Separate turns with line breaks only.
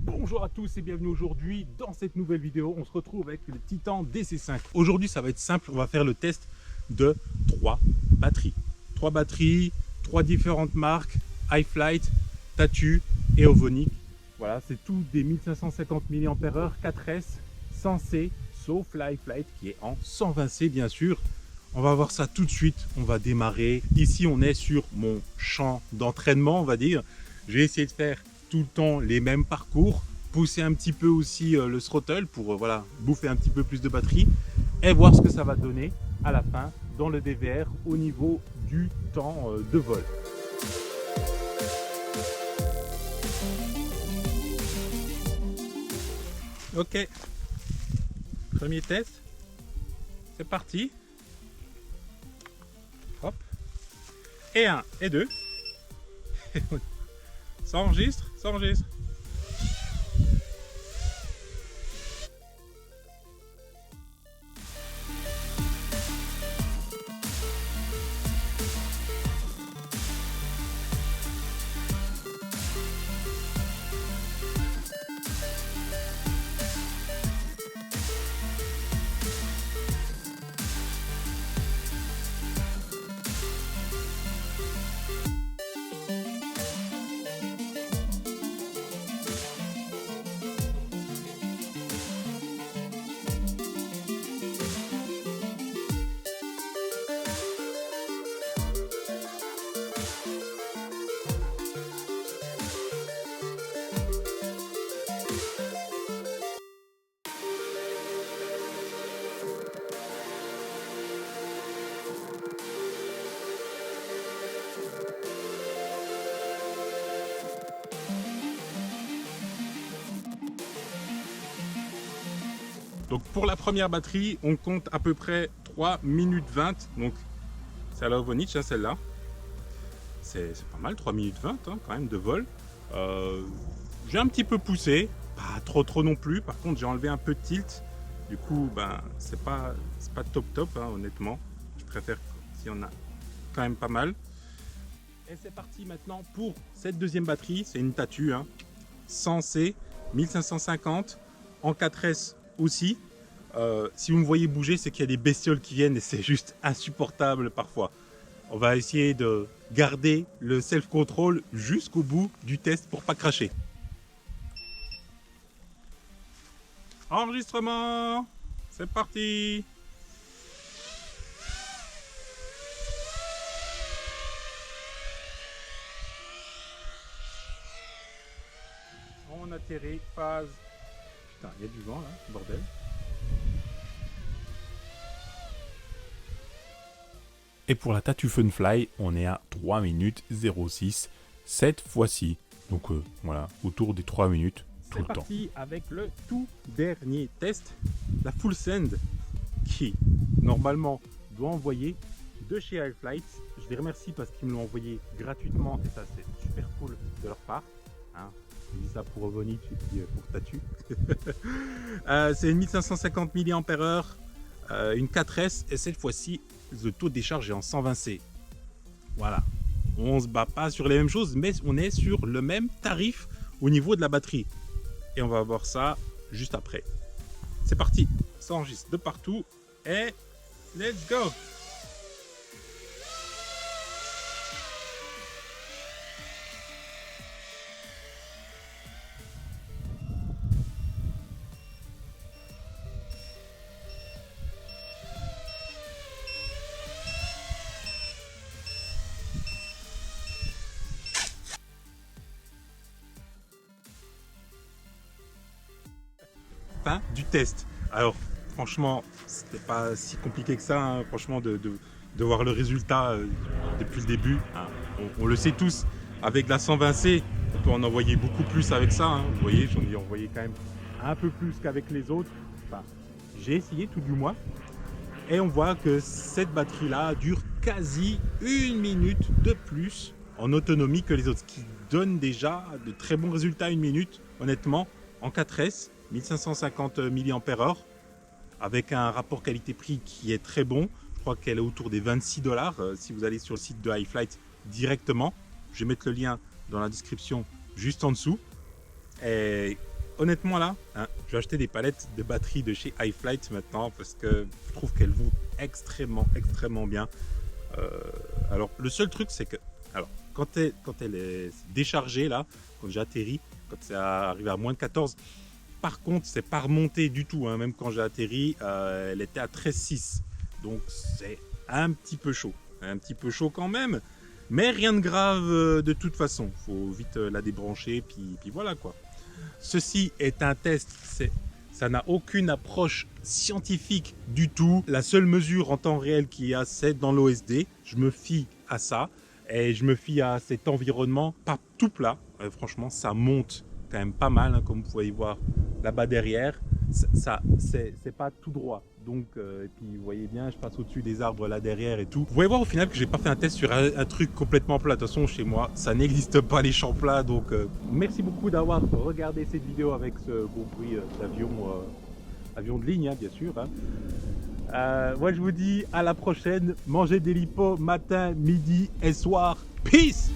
Bonjour à tous et bienvenue aujourd'hui dans cette nouvelle vidéo. On se retrouve avec le Titan DC5. Aujourd'hui ça va être simple, on va faire le test de 3 batteries. 3 batteries, 3 différentes marques, iFlight, Tatu et Ovonic. Voilà, c'est tout des 1550 mAh 4S sans C, sauf l'iFlight qui est en 120C bien sûr. On va voir ça tout de suite, on va démarrer. Ici on est sur mon champ d'entraînement on va dire. Je vais essayer de faire tout le temps les mêmes parcours, pousser un petit peu aussi le throttle pour voilà, bouffer un petit peu plus de batterie et voir ce que ça va donner à la fin dans le DVR au niveau du temps de vol. Ok, premier test, c'est parti. Hop, et 1 et 2. Ça enregistre, ça enregistre. Donc pour la première batterie, on compte à peu près 3 minutes 20. Donc c'est à la Ovonic, hein, celle-là. C'est pas mal, 3 minutes 20 hein, quand même de vol. J'ai un petit peu poussé, pas trop non plus. Par contre, j'ai enlevé un peu de tilt. Du coup, ben, c'est pas top hein, honnêtement. Je préfère s'il y en a quand même pas mal. Et c'est parti maintenant pour cette deuxième batterie. C'est une Tatu, hein, 100C, 1550 en 4S aussi. Si vous me voyez bouger, c'est qu'il y a des bestioles qui viennent et c'est juste insupportable parfois. On va essayer de garder le self-control jusqu'au bout du test pour pas cracher. Enregistrement, c'est parti. On atterrit, phase. Putain, il y a du vent là, bordel. Et pour la Tatu Funfly, on est à 3 minutes 06 cette fois-ci. Donc voilà, autour des 3 minutes tout le temps. C'est parti avec le tout dernier test, la Full Send qui normalement doit envoyer de chez iFlight. Je les remercie parce qu'ils me l'ont envoyé gratuitement et ça c'est super cool de leur part. Hein. Je dis ça pour Ovonic et puis pour Tatu. C'est une 1550 mAh, une 4S et cette fois-ci le taux de décharge est en 120C. Voilà, on se bat pas sur les mêmes choses mais on est sur le même tarif au niveau de la batterie et on va voir ça juste après. C'est parti, ça enregistre de partout et let's go. Fin du test. Alors franchement c'était pas si compliqué que ça hein, franchement de voir le résultat depuis le début hein. On le sait tous, avec la 120C on peut en envoyer beaucoup plus avec ça hein. Vous voyez, j'en ai envoyé quand même un peu plus qu'avec les autres, enfin, j'ai essayé tout du moins et on voit que cette batterie là dure quasi 1 minute de plus en autonomie que les autres, ce qui donne déjà de très bons résultats 1 minute honnêtement en 4S 1550 mAh avec un rapport qualité-prix qui est très bon. Je crois qu'elle est autour des 26 $. Si vous allez sur le site de iFlight directement, je vais mettre le lien dans la description juste en dessous. Et honnêtement là, hein, je vais acheter des palettes de batterie de chez iFlight maintenant parce que je trouve qu'elles vont extrêmement bien. Alors le seul truc c'est que, alors quand elle est déchargée là, quand j'ai atterri, quand ça arrive à moins de 14, par contre c'est pas remonté du tout, hein, même quand j'ai atterri, elle était à 13,6, donc c'est un petit peu chaud quand même, mais rien de grave de toute façon, faut vite la débrancher, puis voilà quoi. Ceci est un test, ça n'a aucune approche scientifique du tout. La seule mesure en temps réel qu'il y a, c'est dans l'OSD. Je me fie à ça et je me fie à cet environnement pas tout plat. Franchement, ça monte quand même pas mal, hein, comme vous pouvez voir là-bas derrière. C'est pas tout droit. Donc, et puis vous voyez bien, je passe au-dessus des arbres là derrière et tout. Vous pouvez voir au final que j'ai pas fait un test sur un truc complètement plat. De toute façon, chez moi, ça n'existe pas les champs plats. Donc, merci beaucoup d'avoir regardé cette vidéo avec ce beau bruit d'avion, avion de ligne, hein, bien sûr. Hein. Moi, je vous dis à la prochaine. Mangez des lipos matin, midi et soir. Peace!